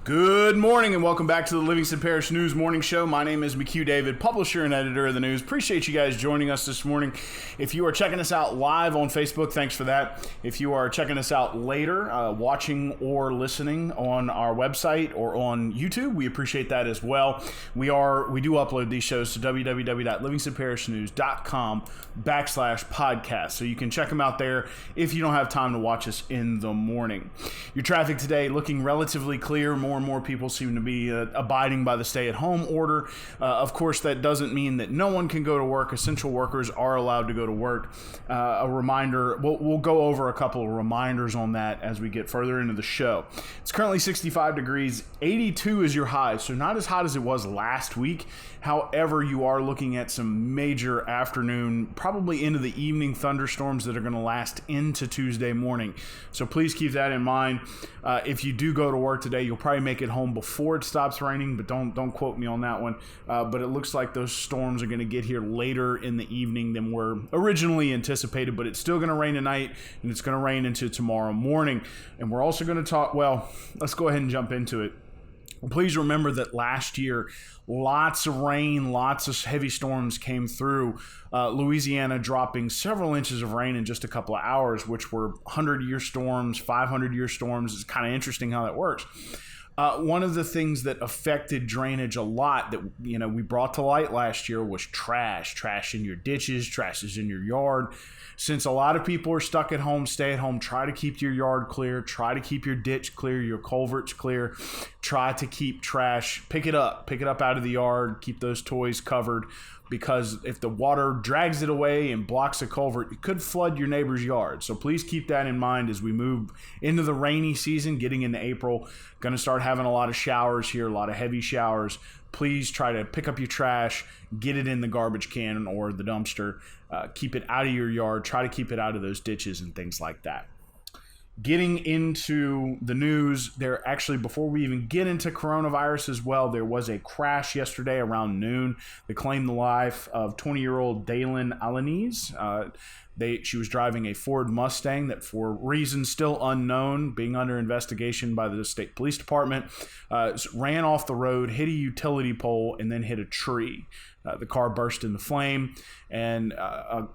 Good morning and welcome back to the Livingston Parish News Morning Show. My name is McHugh David, publisher and editor of the news. Appreciate you guys joining us this morning. If you are checking us out live on Facebook, thanks for that. If you are checking us out later, watching or listening on our website or on YouTube, we appreciate that as well. We do upload these shows to www.livingstonparishnews.com/podcast. So you can check them out there if you don't have time to watch us in the morning. Your traffic today looking relatively clear. More and more people seem to be abiding by the stay-at-home order. Of course, that doesn't mean that no one can go to work. Essential workers are allowed to go to work. A reminder, we'll go over a couple of reminders on that as we get further into the show. It's currently 65 degrees. 82 is your high, so not as hot as it was last week. However, you are looking at some major afternoon, probably into the evening thunderstorms that are going to last into Tuesday morning. So please keep that in mind. If you do go to work today, you'll probably make it home before it stops raining, but don't quote me on that one. But it looks like those storms are going to get here later in the evening than were originally anticipated, but it's still going to rain tonight, and it's going to rain into tomorrow morning. And we're also going to talk, let's go ahead and jump into it. Please remember that last year, lots of rain, lots of heavy storms came through Louisiana, dropping several inches of rain in just a couple of hours, which were 100-year storms, 500-year storms. It's kind of interesting how that works. One of the things that affected drainage a lot that we brought to light last year was trash in your ditches, trash is in your yard. Since a lot of people are stuck at home, stay at home, try to keep your yard clear, try to keep your ditch clear, your culverts clear, try to keep trash, pick it up out of the yard, keep those toys covered, because if the water drags it away and blocks a culvert, it could flood your neighbor's yard. So please keep that in mind as we move into the rainy season, getting into April. Going to start having a lot of showers here, a lot of heavy showers. Please try to pick up your trash, get it in the garbage can or the dumpster, keep it out of your yard, try to keep it out of those ditches and things like that. Getting into the news, before we even get into coronavirus as well, there was a crash yesterday around noon that claimed the life of 20-year-old Dalen Alanis. She was driving a Ford Mustang that, for reasons still unknown, being under investigation by the state police department, ran off the road, hit a utility pole, and then hit a tree. The car burst into flame, and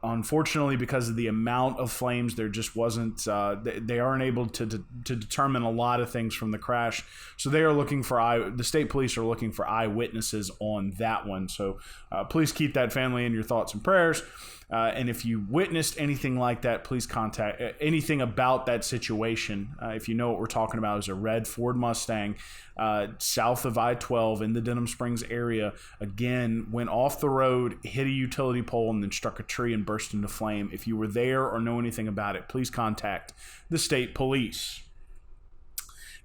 unfortunately, because of the amount of flames, there just wasn't. They aren't able to determine a lot of things from the crash. So they are looking for the state police are looking for eyewitnesses on that one. So please keep that family in your thoughts and prayers. And if you witnessed anything like that, please contact anything about that situation. If you know what we're talking about, is a red Ford Mustang south of I-12 in the Denham Springs area. Again, went off the road, hit a utility pole, and then struck a tree and burst into flame. If you were there or know anything about it, please contact the state police.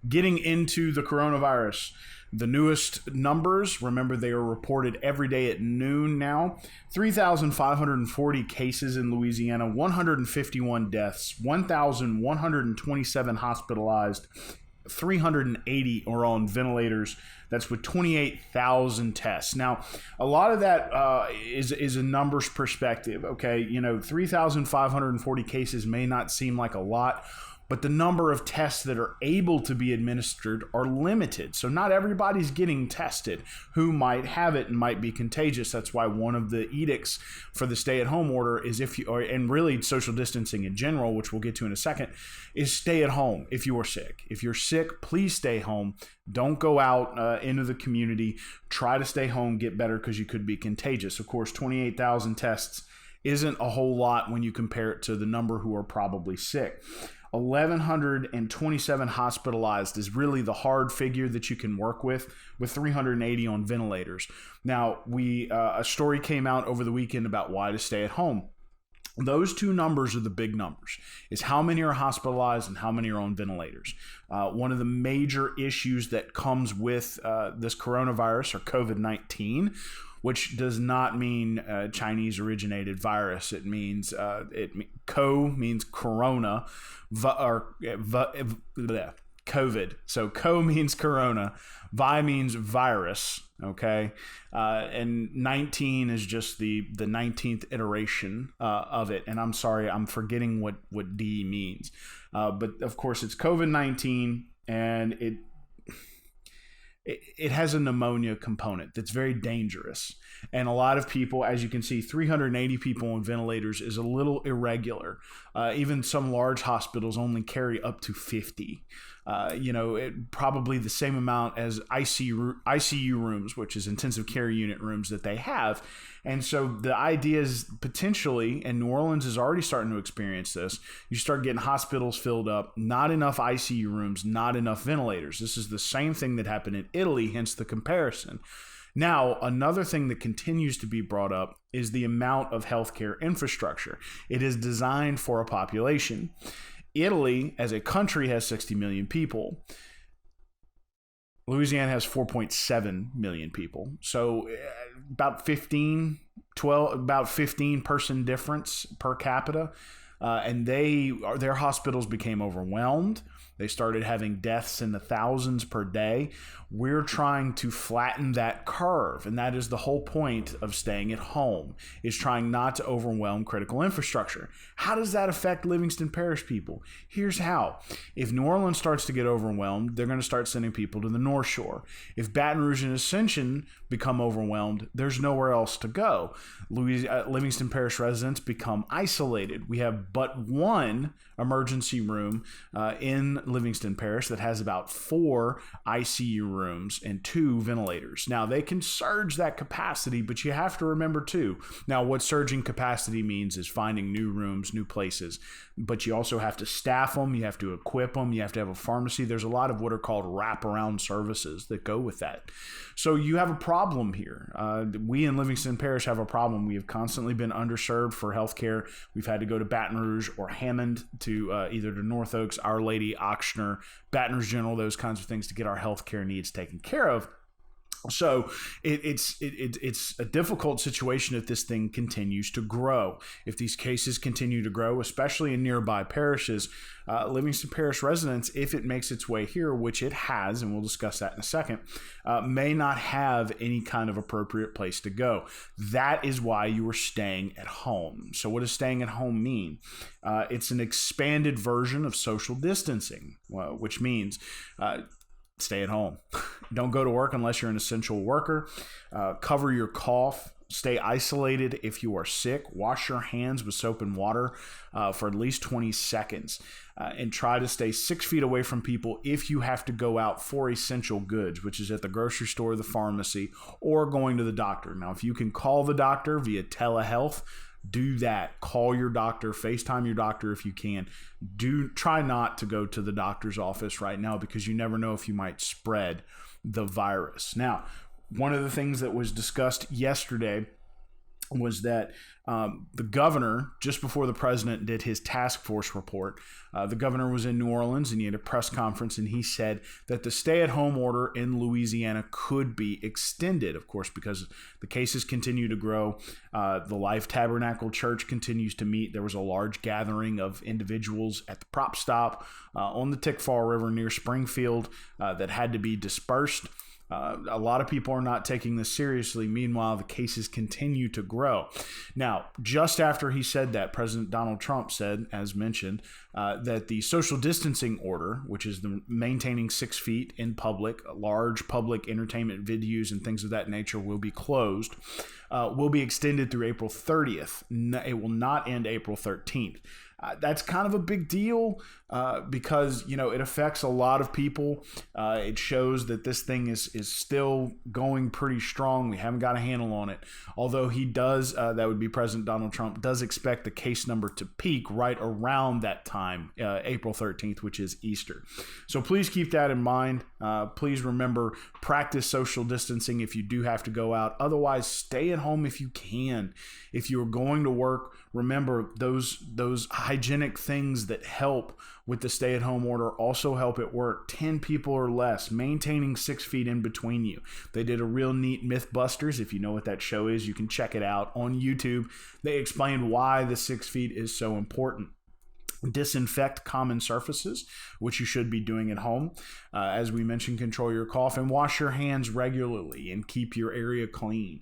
Getting into the coronavirus. The newest numbers, remember, they are reported every day at noon now. 3,540 cases in Louisiana, 151 deaths, 1,127 hospitalized, 380 are on ventilators. That's with 28,000 tests. Now, a lot of that is a numbers perspective, okay? 3,540 cases may not seem like a lot, but the number of tests that are able to be administered are limited. So not everybody's getting tested who might have it and might be contagious. That's why one of the edicts for the stay-at-home order is and really social distancing in general, which we'll get to in a second, is stay at home if you are sick. If you're sick, please stay home. Don't go out into the community. Try to stay home, get better, because you could be contagious. Of course, 28,000 tests isn't a whole lot when you compare it to the number who are probably sick. 1,127 hospitalized is really the hard figure that you can work with 380 on ventilators. Now, a story came out over the weekend about why to stay at home. Those two numbers are the big numbers, is how many are hospitalized and how many are on ventilators. One of the major issues that comes with this coronavirus, or COVID-19, which does not mean Chinese-originated virus. It means co means corona, COVID. So co means corona, vi means virus. Okay, and 19 is just the 19th iteration of it. And I'm sorry, I'm forgetting what D means. But of course, it's COVID-19, and it has a pneumonia component that's very dangerous. And a lot of people, as you can see, 380 people on ventilators is a little irregular. Even some large hospitals only carry up to 50. Probably the same amount as ICU rooms, which is intensive care unit rooms that they have. And so the idea is potentially, and New Orleans is already starting to experience this, you start getting hospitals filled up, not enough ICU rooms, not enough ventilators. This is the same thing that happened in Italy, hence the comparison. Now, another thing that continues to be brought up is the amount of healthcare infrastructure. It is designed for a population. Italy, as a country, has 60 million people. Louisiana has 4.7 million people. So about 15 person difference per capita. And their hospitals became overwhelmed. They started having deaths in the thousands per day. We're trying to flatten that curve, and that is the whole point of staying at home, is trying not to overwhelm critical infrastructure. How does that affect Livingston Parish people? Here's how. If New Orleans starts to get overwhelmed, they're going to start sending people to the North Shore. If Baton Rouge and Ascension become overwhelmed, there's nowhere else to go. Livingston Parish residents become isolated. We have but one emergency room in Livingston Parish that has about 4 ICU rooms and 2 ventilators. Now, they can surge that capacity, but you have to remember too. Now, what surging capacity means is finding new rooms, new places, but you also have to staff them, you have to equip them, you have to have a pharmacy. There's a lot of what are called wraparound services that go with that. So you have a problem here. We in Livingston Parish have a problem. We have constantly been underserved for healthcare. We've had to go to Baton Rouge or Hammond to either to North Oaks, Our Lady, Ochsner, Baton Rouge General, those kinds of things to get our healthcare needs taken care of. So it's a difficult situation if this thing continues to grow. If these cases continue to grow, especially in nearby parishes, Livingston Parish residents, if it makes its way here, which it has, and we'll discuss that in a second, may not have any kind of appropriate place to go. That is why you are staying at home. So what does staying at home mean? It's an expanded version of social distancing, which means stay at home. Don't go to work unless you're an essential worker. Cover your cough. Stay isolated if you are sick. Wash your hands with soap and water for at least 20 seconds. And try to stay 6 feet away from people if you have to go out for essential goods, which is at the grocery store, the pharmacy, or going to the doctor. Now, if you can call the doctor via telehealth, do that. Call your doctor, FaceTime your doctor if you can. Try not to go to the doctor's office right now because you never know if you might spread the virus. Now, one of the things that was discussed yesterday was that the governor, just before the president did his task force report, the governor was in New Orleans and he had a press conference, and he said that the stay-at-home order in Louisiana could be extended, of course, because the cases continue to grow. The Life Tabernacle Church continues to meet. There was a large gathering of individuals at the prop stop on the Tickfaw River near Springfield that had to be dispersed. A lot of people are not taking this seriously. Meanwhile, the cases continue to grow. Now, just after he said that, President Donald Trump said, as mentioned, that the social distancing order, which is the maintaining 6 feet in public, large public entertainment venues and things of that nature, will be closed, will be extended through April 30th. It will not end April 13th. That's kind of a big deal because, it affects a lot of people. It shows that this thing is still going pretty strong. We haven't got a handle on it. Although he does, that would be President Donald Trump, does expect the case number to peak right around that time, April 13th, which is Easter. So please keep that in mind. Please remember, practice social distancing if you do have to go out. Otherwise, stay at home if you can. If you're going to work, remember those hygienic things that help with the stay-at-home order also help at work. 10 people or less, maintaining 6 feet in between you. They did a real neat Mythbusters. If you know what that show is, you can check it out on YouTube. They explained why the 6 feet is so important. Disinfect common surfaces, which you should be doing at home. As we mentioned, control your cough and wash your hands regularly and keep your area clean.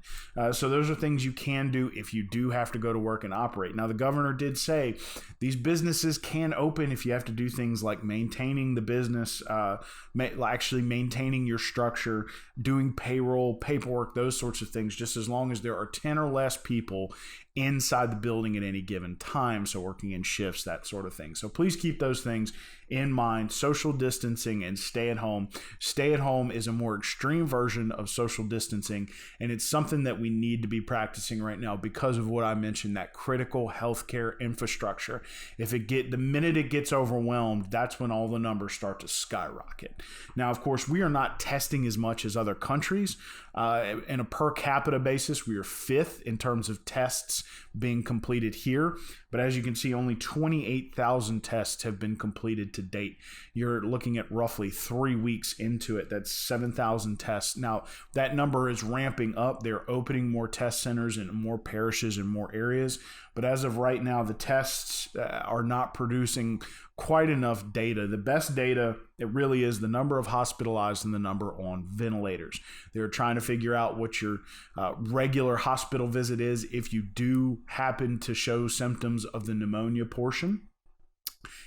So those are things you can do if you do have to go to work and operate. Now, the governor did say these businesses can open if you have to do things like maintaining the business, actually maintaining your structure, doing payroll, paperwork, those sorts of things, just as long as there are 10 or less people inside the building at any given time, so working in shifts, that sort of thing. So please keep those things in mind. Social distancing and stay at home. Stay at home is a more extreme version of social distancing, and it's something that we need to be practicing right now because of what I mentioned, that critical healthcare infrastructure. The minute it gets overwhelmed, that's when all the numbers start to skyrocket. Now, of course, we are not testing as much as other countries. In a per capita basis, we are 5th in terms of tests being completed here. But as you can see, only 28,000 tests have been completed to date. You're looking at roughly 3 weeks into it. That's 7,000 tests. Now, that number is ramping up. They're opening more test centers in more parishes and more areas. But as of right now, the tests are not producing quite enough data. The best data, it really is the number of hospitalized and the number on ventilators. They're trying to figure out what your regular hospital visit is if you do happen to show symptoms of the pneumonia portion.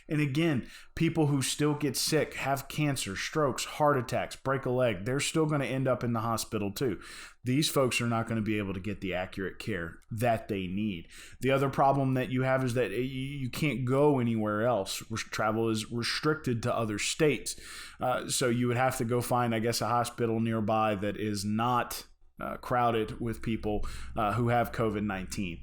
And again, people who still get sick, have cancer, strokes, heart attacks, break a leg, they're still going to end up in the hospital too. These folks are not going to be able to get the accurate care that they need. The other problem that you have is that you can't go anywhere else. Travel is restricted to other states. So you would have to go find, I guess, a hospital nearby that is not crowded with people who have COVID-19.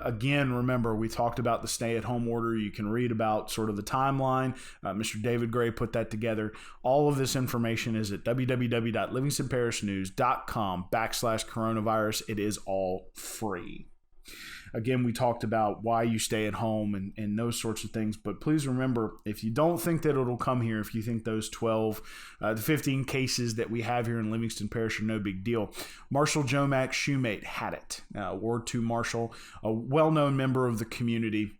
Again, remember, we talked about the stay-at-home order. You can read about sort of the timeline. Mr. David Gray put that together. All of this information is at www.livingstonparishnews.com/coronavirus. It is all free. Again, we talked about why you stay at home and those sorts of things. But please remember, if you don't think that it'll come here, if you think those 12 to 15 cases that we have here in Livingston Parish are no big deal, Marshal Jomack Shoemate had it. Ward 2 Marshal, a well-known member of the community,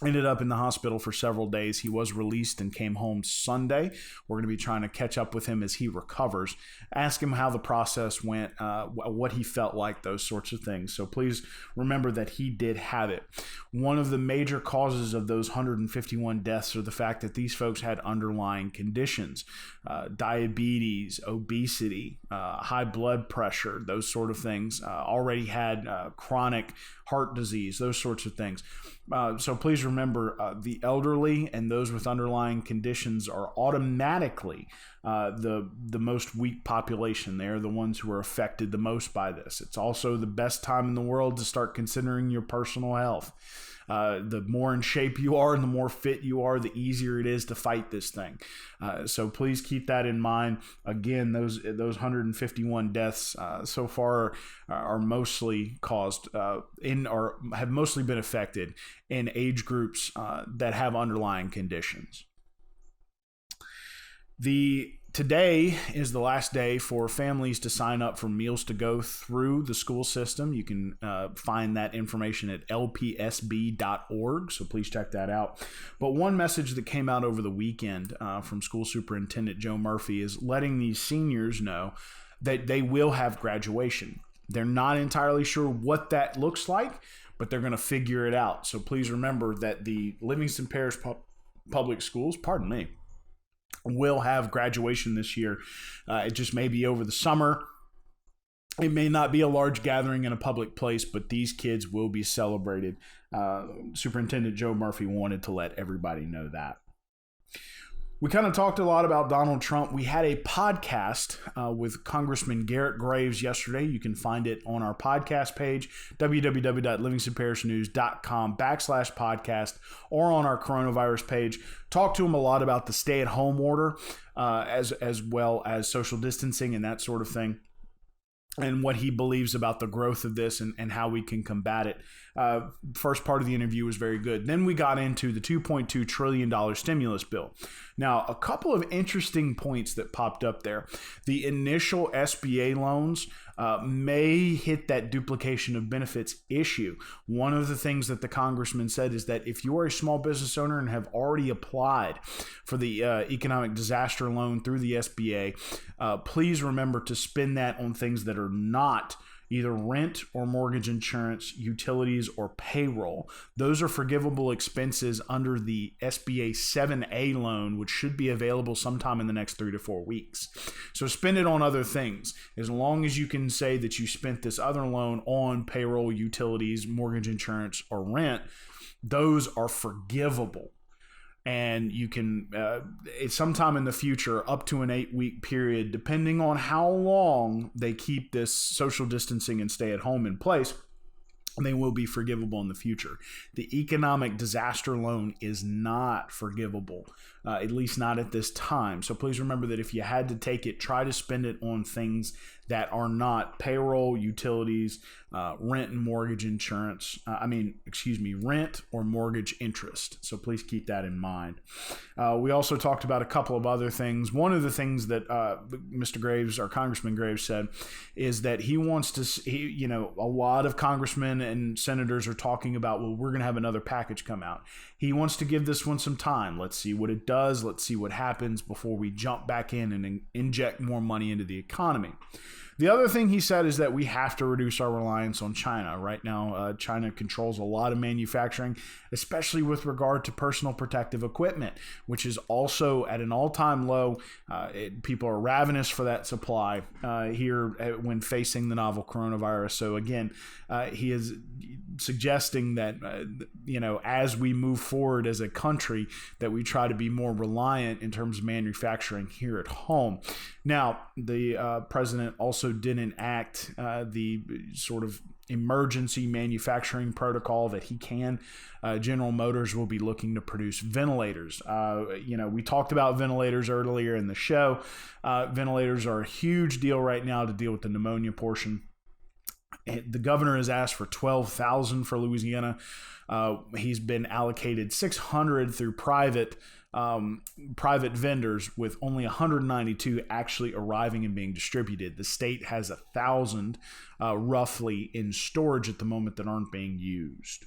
ended up in the hospital for several days. He was released and came home Sunday. We're going to be trying to catch up with him as he recovers, ask him how the process went, what he felt like, those sorts of things. So please remember that he did have it. One of the major causes of those 151 deaths are the fact that these folks had underlying conditions, diabetes, obesity, high blood pressure, those sort of things, already had chronic heart disease, those sorts of things. So please remember, the elderly and those with underlying conditions are automatically the most weak population. They're the ones who are affected the most by this. It's also the best time in the world to start considering your personal health. The more in shape you are and the more fit you are, the easier it is to fight this thing. So please keep that in mind. Again, those 151 deaths so far are mostly caused or have mostly been affected in age groups that have underlying conditions. Today is the last day for families to sign up for Meals to Go through the school system. You can find that information at lpsb.org, so please check that out. But one message that came out over the weekend from School Superintendent Joe Murphy is letting these seniors know that they will have graduation. They're not entirely sure what that looks like, but they're going to figure it out. So please remember that the Livingston Parish Public Schools, will have graduation this year. It just may be over the summer. It may not be a large gathering in a public place, but these kids will be celebrated. Superintendent Joe Murphy wanted to let everybody know that. We kind of talked a lot about Donald Trump. We had a podcast with Congressman Garrett Graves yesterday. You can find it on our podcast page, www.livingstonparishnews.com/podcast, or on our coronavirus page. Talked to him a lot about the stay-at-home order, as well as social distancing and that sort of thing. and what he believes about the growth of this and how we can combat it. First part of the interview was very good. Then we got into the $2.2 trillion stimulus bill. Now, a couple of interesting points that popped up there. The initial SBA loans may hit that duplication of benefits issue. One of the things that the congressman said is that if you are a small business owner and have already applied for the economic disaster loan through the SBA, please remember to spend that on things that are not either rent or mortgage insurance, utilities, or payroll. Those are forgivable expenses under the SBA 7A loan, which should be available sometime in the next 3 to 4 weeks. So spend it on other things. As long as you can say that you spent this other loan on payroll, utilities, mortgage insurance, or rent, those are forgivable. And you can, it's sometime in the future, up to an 8-week period, depending on how long they keep this social distancing and stay at home in place, they will be forgivable in the future. The economic disaster loan is not forgivable, at least not at this time. So please remember that if you had to take it, try to spend it on things that are not payroll, utilities, rent and mortgage insurance. Rent or mortgage interest. So please keep that in mind. We also talked about a couple of other things. One of the things that Mr. Graves, or Congressman Graves, said is that he wants to, a lot of congressmen and senators are talking about, well, we're going to have another package come out. He wants to give this one some time. Let's see what it does. Let's see what happens before we jump back in and inject more money into the economy. The other thing he said is that we have to reduce our reliance on China. Right now, China controls a lot of manufacturing, especially with regard to personal protective equipment, which is also at an all-time low. People are ravenous for that supply here when facing the novel coronavirus. So again, he is suggesting that, as we move forward as a country, that we try to be more reliant in terms of manufacturing here at home. Now, the president also did enact the sort of emergency manufacturing protocol that he can. General Motors will be looking to produce ventilators. We talked about ventilators earlier in the show. Ventilators are a huge deal right now to deal with the pneumonia portion. The governor has asked for 12,000 for Louisiana. He's been allocated 600 through private vendors, with only 192 actually arriving and being distributed. The state has 1,000 roughly in storage at the moment that aren't being used.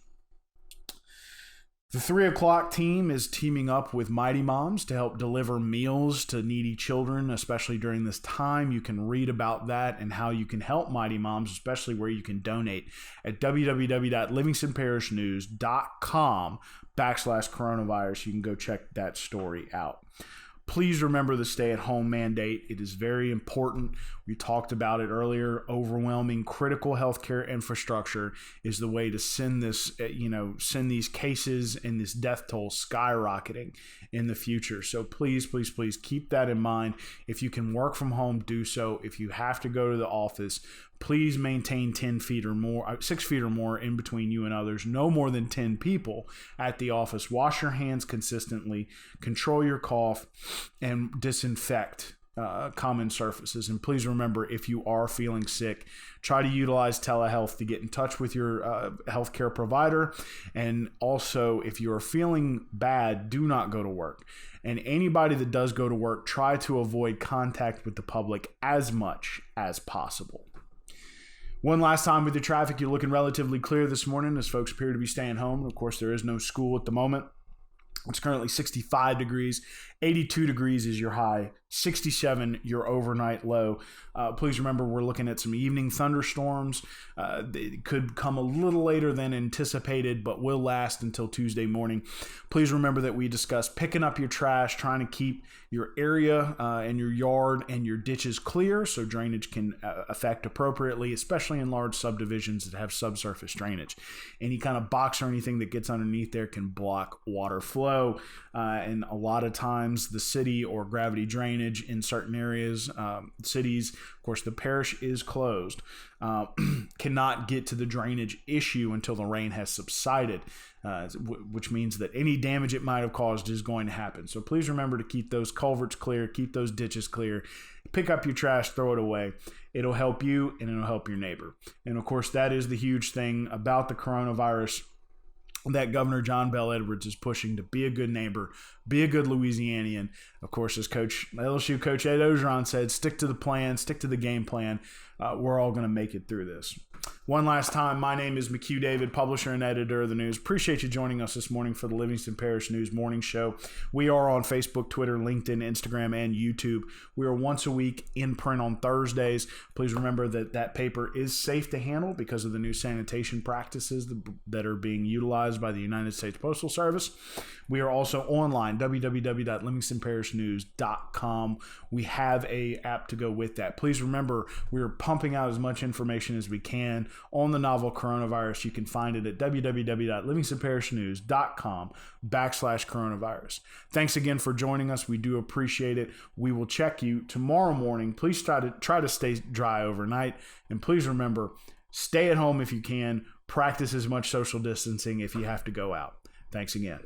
The 3 o'clock team is teaming up with Mighty Moms to help deliver meals to needy children, especially during this time. You can read about that and how you can help Mighty Moms, especially where you can donate at www.livingstonparishnews.com/coronavirus. You can go check that story out. Please remember the stay-at-home mandate. It is very important. We talked about it earlier. Overwhelming critical healthcare infrastructure is the way to send this, send these cases and this death toll skyrocketing in the future. So please, please, please keep that in mind. If you can work from home, do so. If you have to go to the office, please maintain 6 feet or more in between you and others. No more than 10 people at the office. Wash your hands consistently, control your cough, and disinfect common surfaces. And please remember, if you are feeling sick, try to utilize telehealth to get in touch with your healthcare provider. And also, if you are feeling bad, do not go to work. And anybody that does go to work, try to avoid contact with the public as much as possible. One last time with the traffic, you're looking relatively clear this morning as folks appear to be staying home. Of course, there is no school at the moment. It's currently 65 degrees. 82 degrees is your high. 67 your overnight low. Please remember, we're looking at some evening thunderstorms. They could come a little later than anticipated, but will last until Tuesday morning. Please remember that we discussed picking up your trash, trying to keep your area and your yard and your ditches clear so drainage can affect appropriately, especially in large subdivisions that have subsurface drainage. Any kind of box or anything that gets underneath there can block water flow. And a lot of times, times the city or gravity drainage in certain areas, cities. Of course, the parish is closed, cannot get to the drainage issue until the rain has subsided, which means that any damage it might have caused is going to happen. So please remember to keep those culverts clear, keep those ditches clear, pick up your trash, throw it away. It'll help you and it'll help your neighbor. And of course, that is the huge thing about the coronavirus that Governor John Bel Edwards is pushing, to be a good neighbor, be a good Louisianian. Of course, as LSU Coach Ed Ogeron said, stick to the plan, stick to the game plan. We're all going to make it through this. One last time, my name is McHugh David, publisher and editor of the news. Appreciate you joining us this morning for the Livingston Parish News Morning Show. We are on Facebook, Twitter, LinkedIn, Instagram, and YouTube. We are once a week in print on Thursdays. Please remember that paper is safe to handle because of the new sanitation practices that are being utilized by the United States Postal Service. We are also online, www.livingstonparishnews.com. We have an app to go with that. Please remember, we are pumping out as much information as we can on the novel coronavirus. You can find it at www.livingstonparishnews.com/coronavirus. Thanks again for joining us. We do appreciate it. We will check you tomorrow morning. Please try to stay dry overnight. And please remember, stay at home if you can. Practice as much social distancing if you have to go out. Thanks again.